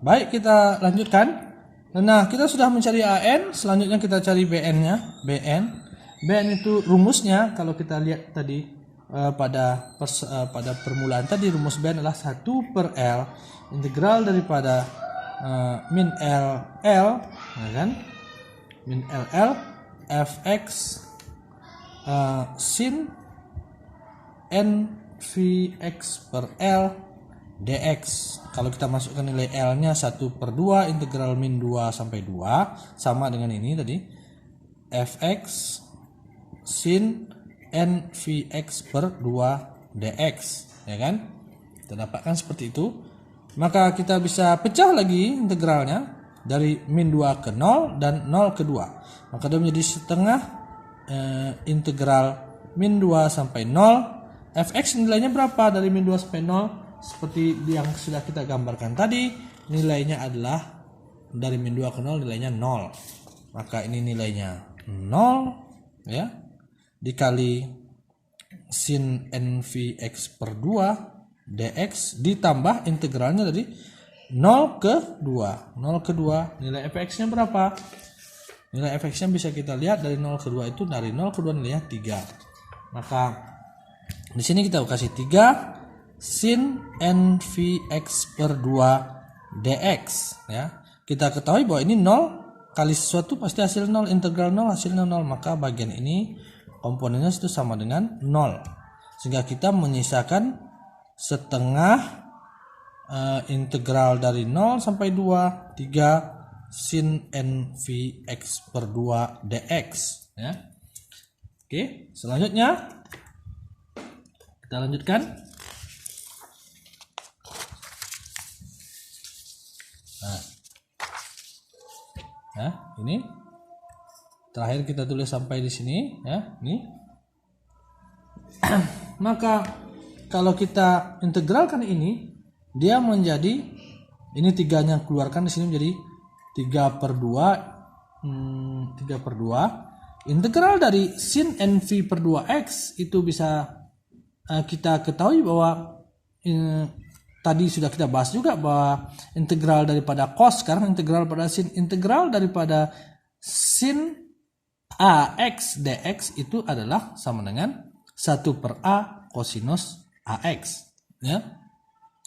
Baik, kita lanjutkan. Nah, kita sudah mencari AN, selanjutnya kita cari BN-nya. BN itu rumusnya kalau kita lihat tadi pada permulaan tadi, rumus BN adalah 1 per L integral daripada min L, ya kan? Min L fx sin n Vx per L dx. Kalau kita masukkan nilai L nya 1 per 2 integral min 2 sampai 2 sama dengan ini tadi, fx sin n Vx per 2 dx, ya kan? Kita dapatkan seperti itu. Maka kita bisa pecah lagi integralnya dari min 2 ke 0 dan 0 ke 2. Maka dia menjadi setengah integral min 2 sampai 0. Fx nilainya berapa dari min 2 sampai 0? Seperti yang sudah kita gambarkan tadi, nilainya adalah dari min 2 ke 0 nilainya 0. Maka ini nilainya 0 ya, dikali sin nVx per 2 dx ditambah integralnya dari 0 ke 2. 0 ke 2 nilai fx nya berapa? Nilai fx nya bisa kita lihat dari 0 ke 2 itu, dari 0 ke 2 nilainya 3. Maka di sini kita kasih 3 sin nVx per 2 dx ya. Kita ketahui bahwa ini 0 kali sesuatu pasti hasil 0, integral 0 hasilnya 0, maka bagian ini komponennya itu sama dengan 0. Sehingga kita menyisakan setengah integral dari 0 sampai 2, 3 sin nVx per 2 dx ya. Oke, selanjutnya kita lanjutkan. Nah, ini terakhir kita tulis sampai di sini ya, ini. Maka kalau kita integralkan ini, dia menjadi, ini 3-nya keluarkan di sini menjadi 3 per 2 integral dari sin nv per 2x itu bisa kita ketahui bahwa tadi sudah kita bahas juga bahwa integral daripada cos sekarang integral pada sin, integral daripada sin ax dx itu adalah sama dengan 1 per a cosinus ax ya.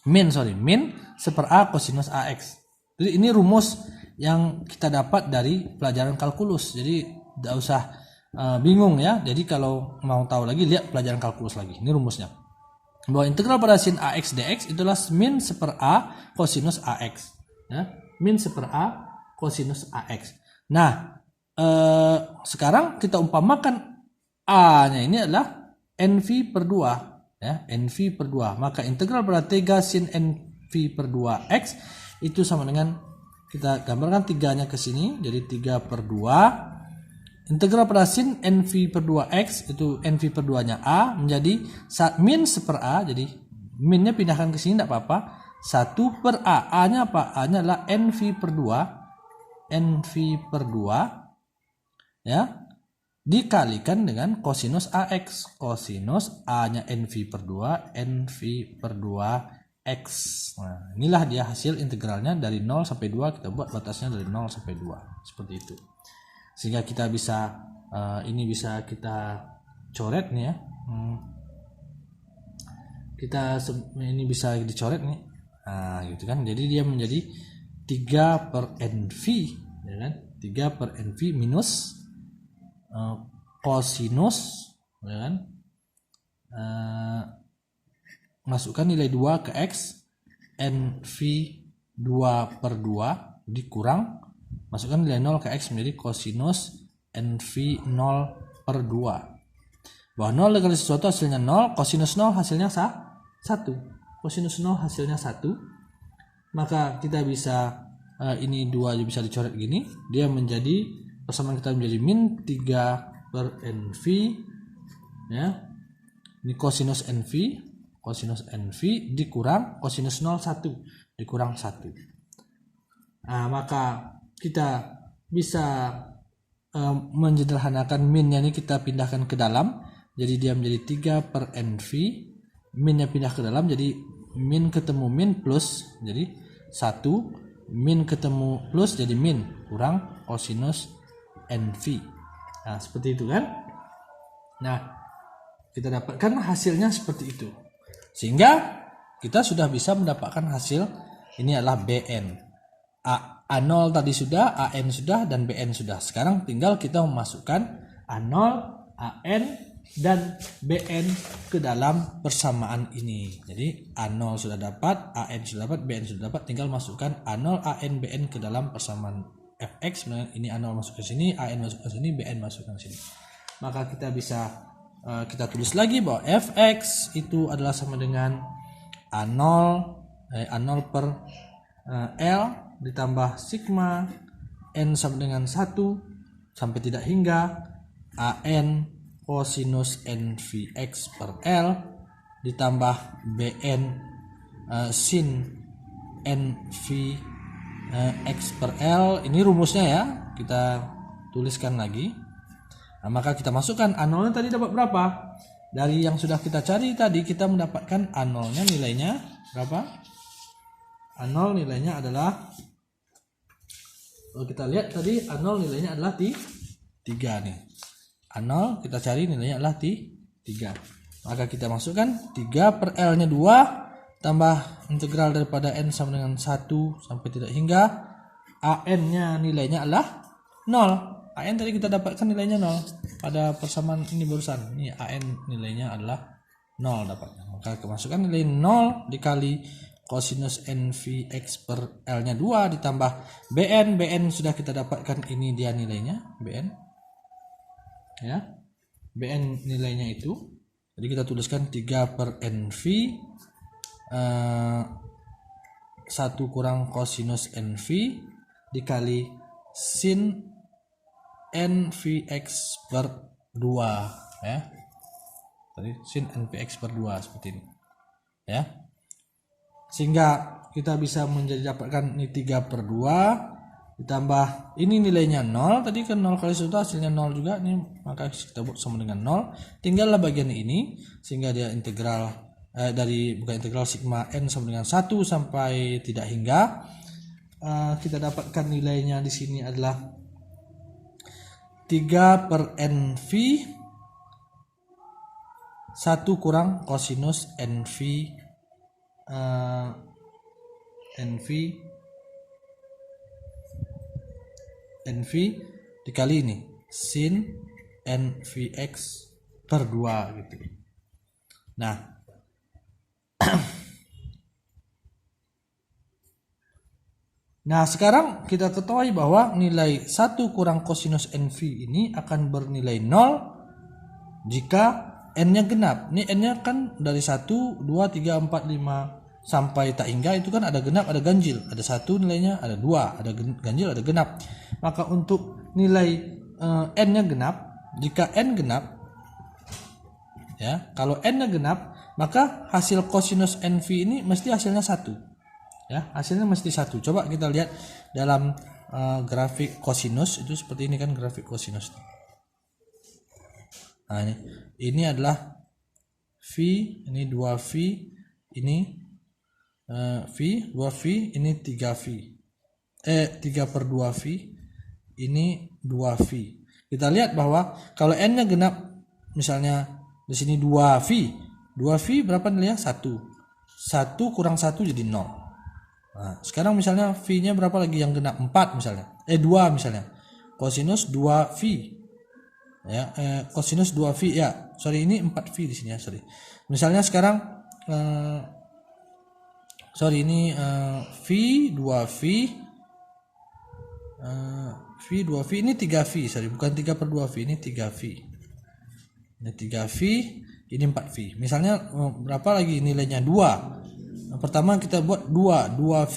Min 1 per a cosinus ax. Jadi ini rumus yang kita dapat dari pelajaran kalkulus. Jadi tidak usah bingung ya. Jadi kalau mau tahu lagi lihat pelajaran kalkulus lagi. Ini rumusnya. Bahwa integral pada sin ax dx itulah min 1 per a cosinus ax ya. Min 1 per a cosinus ax. Nah, sekarang kita umpamakan a-nya ini adalah nv per 2 ya, nv per 2. Maka integral pada 3 sin nv per 2x itu sama dengan, kita gambarkan 3-nya ke sini jadi 3 per 2. Integral pada sin nv per 2x itu nv per 2-nya a menjadi min 1 per a, jadi minnya pindahkan ke sini tidak apa-apa. 1 per a, a-nya apa? A-nya adalah nv per 2, nv per 2 ya, dikalikan dengan cosinus ax. Cosinus a-nya nv per 2, nv per 2x. Nah, inilah dia hasil integralnya dari 0 sampai 2, kita buat batasnya dari 0 sampai 2 seperti itu. Sehingga kita bisa ini bisa kita coret nih ya. Ini bisa dicoret nih. Nah, gitu kan. Jadi dia menjadi 3 per nv ya kan? 3 per nv minus cosinus ya kan? Masukkan nilai 2 ke x, nv 2 per 2 dikurang, masukkan nilai 0 ke x menjadi cosinus nv 0 per 2. Bahwa 0 dikali sesuatu hasilnya 0, cosinus 0 hasilnya 1. Cosinus 0 hasilnya 1. Maka kita bisa ini 2 bisa dicoret gini, dia menjadi, persamaan kita menjadi min 3 per nv ya. Ini cosinus nv dikurang cosinus 0 1 dikurang 1. Nah, maka kita bisa menyederhanakan minnya ini kita pindahkan ke dalam, jadi dia menjadi 3 per nv, minnya pindah ke dalam jadi min ketemu min plus, jadi 1 min ketemu plus jadi min kurang kosinus NV. Nah seperti itu kan. Nah kita dapatkan hasilnya seperti itu, sehingga kita sudah bisa mendapatkan hasil ini adalah BN. A0 tadi sudah, AN sudah, dan BN sudah. Sekarang tinggal kita memasukkan A0, AN, dan BN ke dalam persamaan ini. Jadi A0 sudah dapat, AN sudah dapat, BN sudah dapat. Tinggal masukkan A0, AN, BN ke dalam persamaan fx. Ini A0 masuk ke sini, AN masuk ke sini, BN masuk ke sini. Maka kita bisa kita tulis lagi bahwa fx itu adalah sama dengan A0 per L ditambah sigma N sama dengan 1 sampai tidak hingga AN kosinus NVX per L ditambah BN sin NVX per L. Ini rumusnya ya, kita tuliskan lagi. Nah, maka kita masukkan A0 tadi dapat berapa? Dari yang sudah kita cari tadi kita mendapatkan A0 nya nilainya berapa? A0 nilainya adalah, kalau kita lihat tadi A0 nilainya adalah 3 nih. A0 kita cari nilainya adalah 3. Maka kita masukkan 3 per L nya 2 tambah integral daripada N sama dengan 1 sampai tidak hingga AN nya nilainya adalah 0. AN tadi kita dapatkan nilainya 0 pada persamaan ini barusan. Ini AN nilainya adalah 0 dapatnya. Maka kemasukkan nilai 0 dikali kosinus NVX per L nya 2 ditambah BN sudah kita dapatkan, ini dia nilainya BN ya, BN nilainya itu. Jadi kita tuliskan 3 per NV 1 kurang kosinus NV dikali sin NVX per 2 ya. Tadi sin NVX per 2 seperti ini ya. Sehingga kita bisa menjadi dapatkan ini 3 per 2 ditambah ini nilainya 0. Tadi kan 0 kali 1 hasilnya 0 juga nih, maka kita buat sama dengan 0. Tinggallah bagian ini sehingga dia integral bukan integral sigma N sama dengan 1 sampai tidak hingga. Kita dapatkan nilainya di sini adalah 3 per NV 1 kurang kosinus NV NV dikali ini sin NVX per 2 gitu. Nah nah sekarang kita ketahui bahwa nilai 1 kurang kosinus NV ini akan bernilai 0 jika N-nya genap. Ini N-nya kan dari 1, 2, 3, 4, 5 sampai tak hingga itu kan ada genap, ada ganjil. Ada 1 nilainya, ada 2, ada ganjil, ada genap. Maka untuk nilai N-nya genap, jika N genap ya, kalau N-nya genap maka hasil kosinus NV ini mesti hasilnya 1. Ya, hasilnya mesti 1. Coba kita lihat dalam grafik kosinus itu seperti ini kan grafik kosinus. Nah, ini adalah V, ini 2V, ini V, 2V, ini 3V. 3 per 2V, ini 2V. Kita lihat bahwa kalau N-nya genap, misalnya di sini 2V. 2V berapa nilainya? 1. 1 kurang 1 jadi 0. Nah, sekarang misalnya V-nya berapa lagi yang genap? 4 misalnya. 2 misalnya. Kosinus 2V. Ya, kosinus 2V ya. Sorry, ini 4V di sini ya, sorry. Misalnya sekarang ini V 2V V 2V ini 3V, sorry, bukan 3 per 2V, ini 3V. Ini 3V, ini 4V. Misalnya berapa lagi nilainya? 2. Pertama kita buat 2V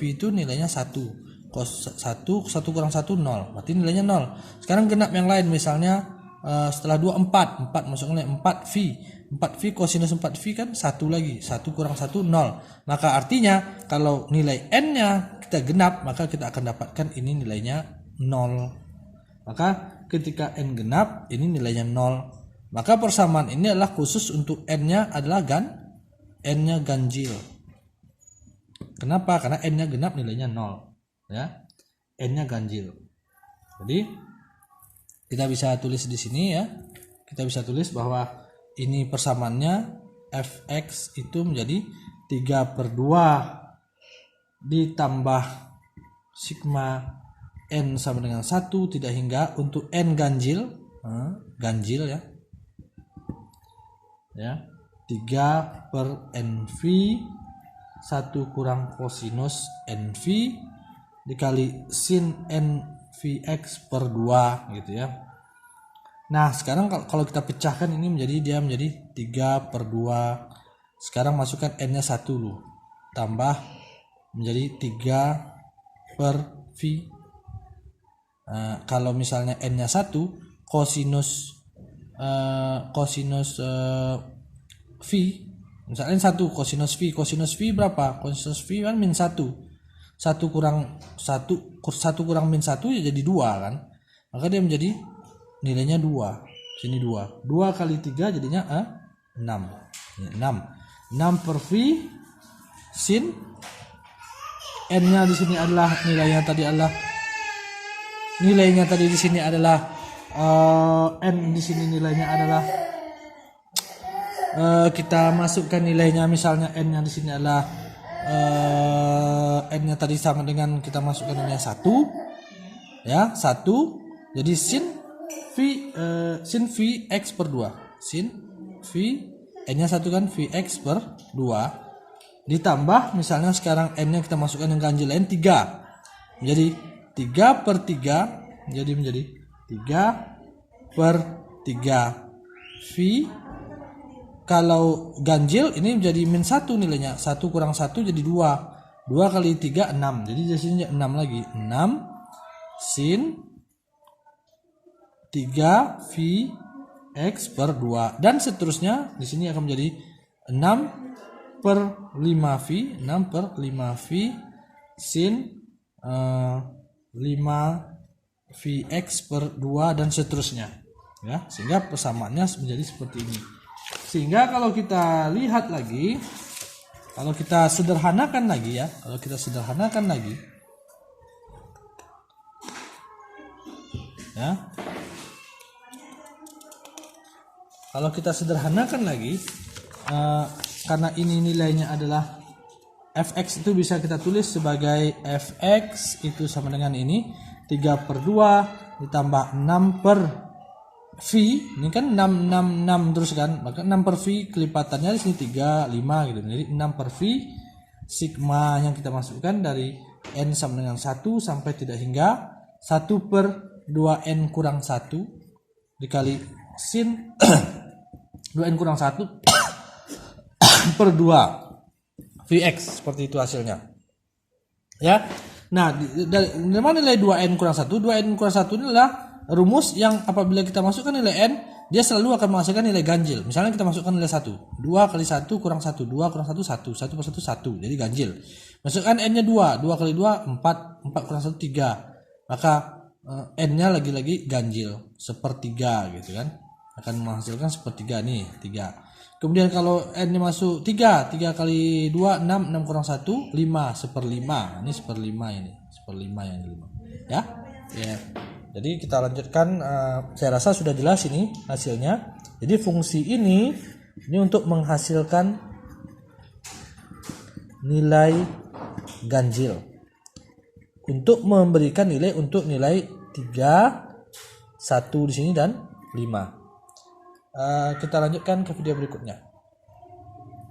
itu nilainya 1 kurang 1 0, berarti nilainya 0. Sekarang genap yang lain, misalnya setelah 2 4 masuk nilai 4V kosinus 4V kan 1 lagi, 1 kurang 1 0. Maka artinya kalau nilai N nya kita genap maka kita akan dapatkan ini nilainya 0. Maka ketika N genap ini nilainya 0. Maka persamaan ini adalah khusus untuk N nya adalah N nya ganjil. Kenapa? Karena N nya genap nilainya 0. ya, n-nya ganjil. Jadi kita bisa tulis di sini ya, kita bisa tulis bahwa ini persamaannya fx itu menjadi 3/2 ditambah sigma n sama dengan 1 tidak hingga untuk n ganjil, ganjil ya, 3/nv 1 kurang kosinus nv dikali sin nvx per 2 gitu ya. Nah sekarang kalau kita pecahkan ini dia menjadi 3/2. Sekarang masukkan n-nya 1 dulu, tambah menjadi 3/v. Kalau misalnya n-nya 1, kosinus v, misalnya 1 kosinus v berapa? Kosinus v kan min 1. 1 kurang min 1 ya jadi 2 kan. Maka dia menjadi nilainya 2. Sini 2. 2 kali 3 jadinya 6. 6 per v sin n-nya di sini adalah nilainya tadi di sini adalah n di sini nilainya adalah kita masukkan nilainya, misalnya n-nya di sini adalah n-nya tadi sama dengan kita masukkan nilainya 1 ya, 1. Jadi sin v x per 2, sin v n-nya 1 kan vx per 2 ditambah misalnya sekarang n-nya kita masukkan yang ganjil n 3, menjadi 3/3 menjadi 3/3 v. Kalau ganjil ini menjadi min 1 nilainya, 1 kurang 1 jadi 2. 2 kali 3 6. Jadi di sini 6 lagi. 6 sin 3 v x per 2 dan seterusnya. Di sini akan menjadi 6/5v, 6/5v sin 5vx per 2 dan seterusnya ya, sehingga persamaannya menjadi seperti ini. Sehingga kalau kita lihat lagi, kalau kita sederhanakan lagi ya, kalau kita sederhanakan lagi, karena ini nilainya adalah fx, itu bisa kita tulis sebagai fx itu sama dengan ini 3/2 ditambah 6/v. Ini kan 6 terus kan, maka 6/v kelipatannya di sini 3 5 gitu. Jadi 6/v sigma yang kita masukkan dari n sama dengan 1 sampai tidak hingga 1/2n kurang 1 dikali sin 2n kurang 1 per 2 vx, seperti itu hasilnya ya. Nah dari mana nilai 2n kurang 1? 2n kurang 1 ini adalah rumus yang apabila kita masukkan nilai n, dia selalu akan menghasilkan nilai ganjil. Misalnya kita masukkan nilai 1, 2 kali 1 kurang 1, 2 kurang 1 1, 1 per 1 1, jadi ganjil. Masukkan n-nya 2, 2 kali 2 4, 4 kurang 1 3, maka n-nya lagi-lagi ganjil, sepertiga gitu kan, akan menghasilkan sepertiga nih, 3. Kemudian kalau n-nya masuk 3, 3 kali 2 6, 6 kurang 1 5, 1/5. Ini 1/5 ini, 1/5 yang 5 ya. Ya. Jadi kita lanjutkan, saya rasa sudah jelas ini hasilnya. Jadi fungsi ini untuk menghasilkan nilai ganjil, untuk memberikan nilai untuk nilai 3, 1 di sini dan 5. Kita lanjutkan ke video berikutnya.